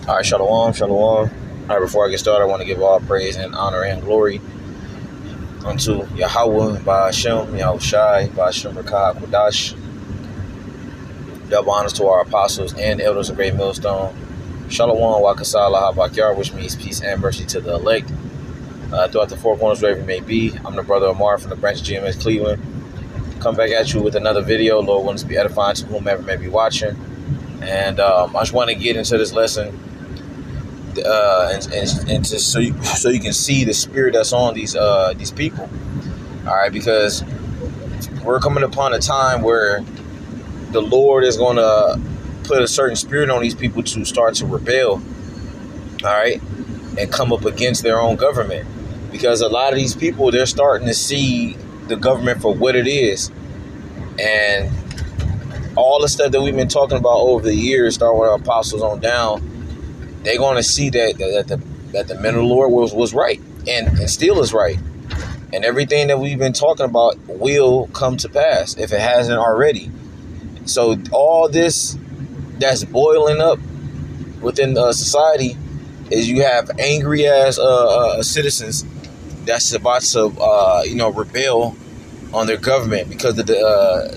All right, shalom, shalom. All right, before I get started, I want to give all praise and honor and glory unto Yahweh, Ba'ashem, Yahweh Shai, Ba'ashem Rakah Kodash. Double honors to our apostles and elders of Great Millstone. Shalom, Wakasala, Habakyar, which means peace and mercy to the elect. Throughout the four corners, wherever you may be, I'm the brother Amar from the branch of GMS Cleveland. Come back at you with another video. Lord wants to be edifying to whomever may be watching. And I just want to get into this lesson. And just so you can see the spirit that's on these people, all right? Because we're coming upon a time where the Lord is going to put a certain spirit on these people to start to rebel, all right, and come up against their own government. Because a lot of these people, they're starting to see the government for what it is, and all the stuff that we've been talking about over the years, starting with our apostles on down. They're going to see that the men of the Lord was right and still is right. And everything that we've been talking about will come to pass if it hasn't already. So all this that's boiling up within society is you have angry ass citizens that's about to rebel on their government because of the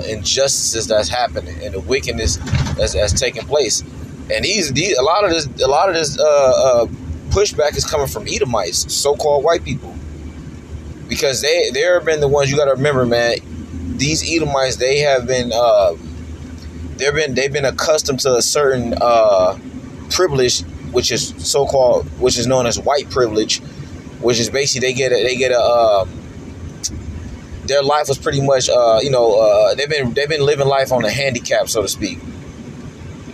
injustices that's happening and the wickedness that's taking place. And a lot of this pushback is coming from Edomites, so-called white people, because they've been the ones. You got to remember, man. These Edomites, they've been accustomed to a certain privilege, which is so-called, which is known as white privilege, which is basically they get a their life was pretty much they've been living life on a handicap, so to speak.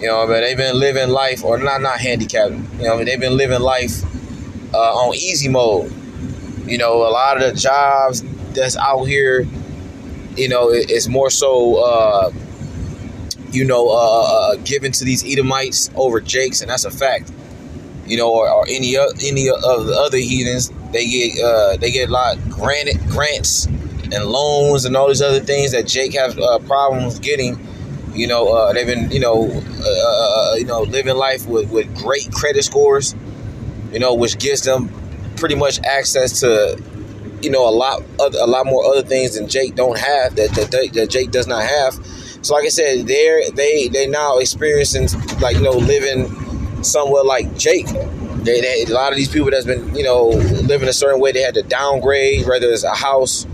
They've been living life, or not handicapped. They've been living life on easy mode. A lot of the jobs that's out here, it's more so, given to these Edomites over Jakes, and that's a fact. Or any of the other heathens, they get a lot of grants and loans and all these other things that Jake has problems getting. They've been, living life with great credit scores, which gives them pretty much access to, a lot more other things than Jake don't have, that Jake does not have. So like I said, they now experiencing living somewhat like Jake. A lot of these people that's been, living a certain way, they had to downgrade, whether it's a house,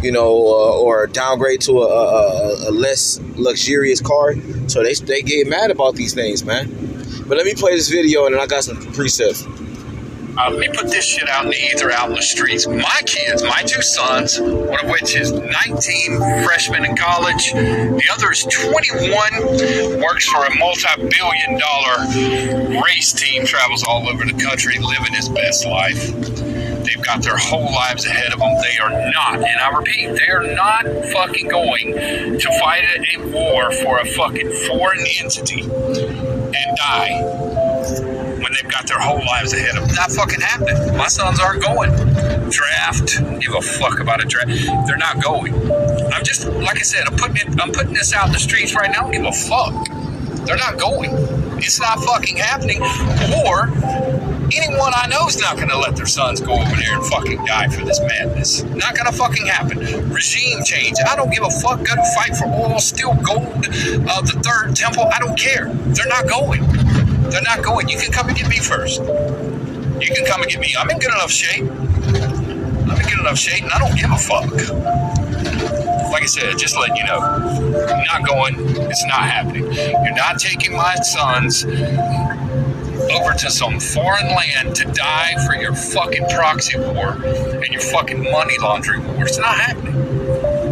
or downgrade to a less luxurious car. So they get mad about these things, man. But let me play this video, and then I got some precepts. Let me put this shit out in the ether, out in the streets. My kids, my two sons, one of which is 19, freshman in college. The other is 21, works for a multi-billion-dollar race team, travels all over the country, living his best life. They've got their whole lives ahead of them. They are not, and I repeat, they are not fucking going to fight a war for a fucking foreign entity and die when they've got their whole lives ahead of them. Not fucking happening. My sons aren't going. Draft, give a fuck about a draft. They're not going. I'm just, like I said, I'm putting this out in the streets right now. I don't give a fuck. They're not going. It's not fucking happening. Or anyone I know is not going to let their sons go over there and fucking die for this madness. Not going to fucking happen. Regime change. I don't give a fuck. Go fight for oil, steal gold, the third temple. I don't care. They're not going. They're not going. You can come and get me first. You can come and get me. I'm in good enough shape. And I don't give a fuck. Like I said, just letting you know. I'm not going. It's not happening. You're not taking my sons over to some foreign land to die for your fucking proxy war and your fucking money laundering war. It's not happening.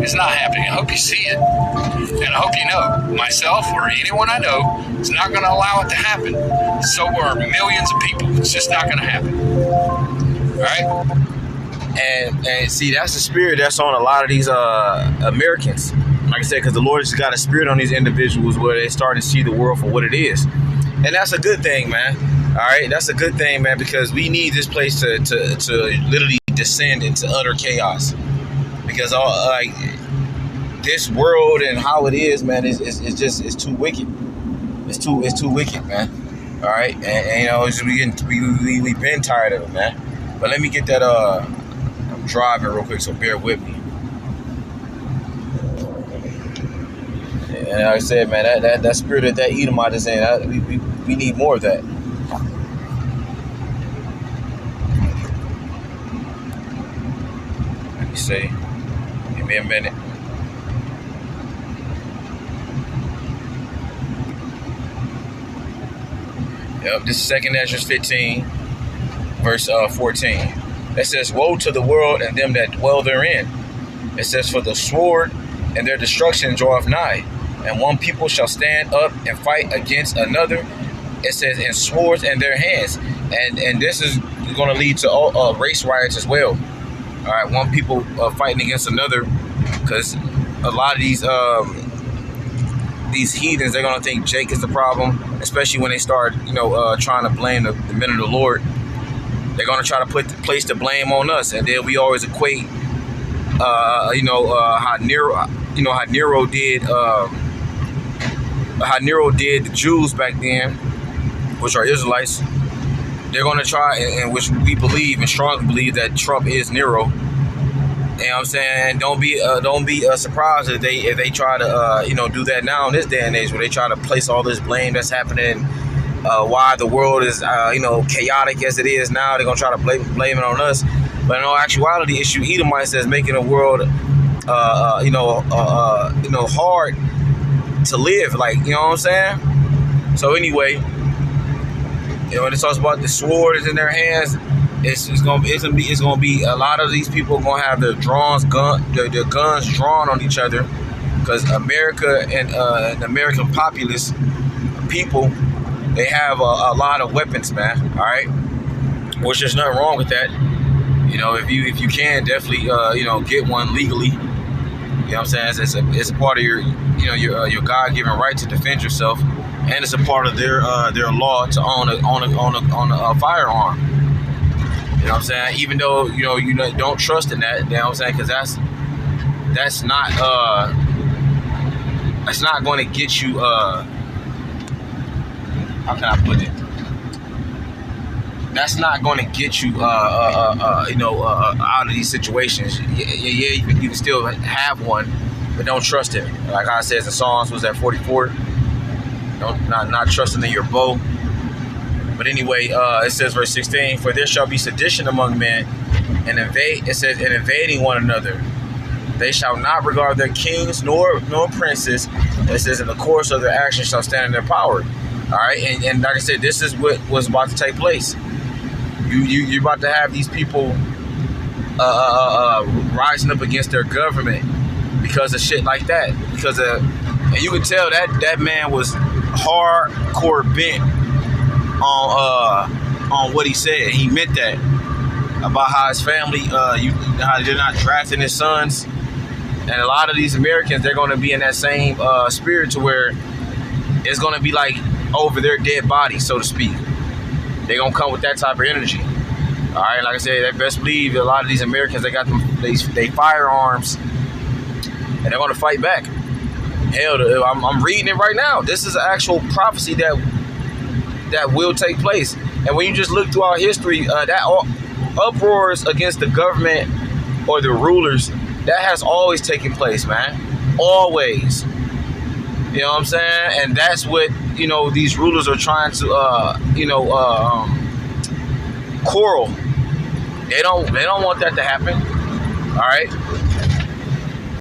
It's not happening. I hope you see it. And I hope you know, myself or anyone I know is not going to allow it to happen. So are millions of people. It's just not going to happen. All right? And see, that's the spirit that's on a lot of these Americans. Like I said, because the Lord has got a spirit on these individuals where they start to see the world for what it is. And that's a good thing, man. All right? That's a good thing, man, because we need this place to literally descend into utter chaos. Because this world and how it is, man, it's too wicked. It's too wicked, man. All right, and you know, we've been tired of it, man. But let me get that. I'm driving real quick, so bear with me. And like I said, man, that spirit of that Edomite is in. We need more of that. Let me see. Give me a minute. Yep, this is 2nd Ezra 15, verse 14. It says, "Woe to the world and them that dwell therein." It says, "For the sword and their destruction draweth nigh, and one people shall stand up and fight against another." It says, "and swords in their hands." And this is going to lead to race riots as well. All right, one people fighting against another, because a lot of these heathens, they're going to think Jake is the problem, especially when they start, trying to blame the men of the Lord. They're going to try to place the blame on us, and then we always equate, how Nero did the Jews back then, which are Israelites. They're going to try, and which we believe and strongly believe that Trump is Nero. You know what I'm saying? Don't be surprised if they try to do that now in this day and age, where they try to place all this blame that's happening, why the world is chaotic as it is now. They're gonna try to blame it on us, but in all actuality, it's you Edomites that's making the world hard to live. Like, you know what I'm saying? So anyway, when it talks about the sword is in their hands, it's gonna be a lot of these people gonna have their guns drawn on each other, because America and the American populace people, they have a lot of weapons, man. All right, which there's nothing wrong with that. If you can, definitely get one legally. You know what I'm saying? It's a part of your God-given right to defend yourself, and it's a part of their law to own a firearm. You know what I'm saying? Even though you don't trust in that, you know what I'm saying? Because that's not going to get you. How can I put it? That's not going to get you out of these situations. Yeah, you can still have one, but don't trust it. Like I said in Psalms, was that 44? Not trusting in your bow. But anyway, it says verse 16, "For there shall be sedition among men, and invading one another. They shall not regard their kings nor princes." It says, "in the course of their actions shall stand in their power." All right, and like I said, this is what was about to take place. You're about to have these people rising up against their government because of shit like that. And you can tell that man was hardcore bent on what he said. He meant that about how his family, how they're not drafting his sons, and a lot of these Americans, they're going to be in that same spirit, to where it's going to be like over their dead body, so to speak. They're going to come with that type of energy. All right, like I said, I best believe a lot of these Americans, they got they firearms, and they're going to fight back. Hell, I'm reading it right now. This is an actual prophecy that will take place. And when you just look through our history, that uproars against the government or the rulers, that has always taken place, man. Always. You know what I'm saying? And that's what these rulers are trying to quarrel. They don't want that to happen. All right.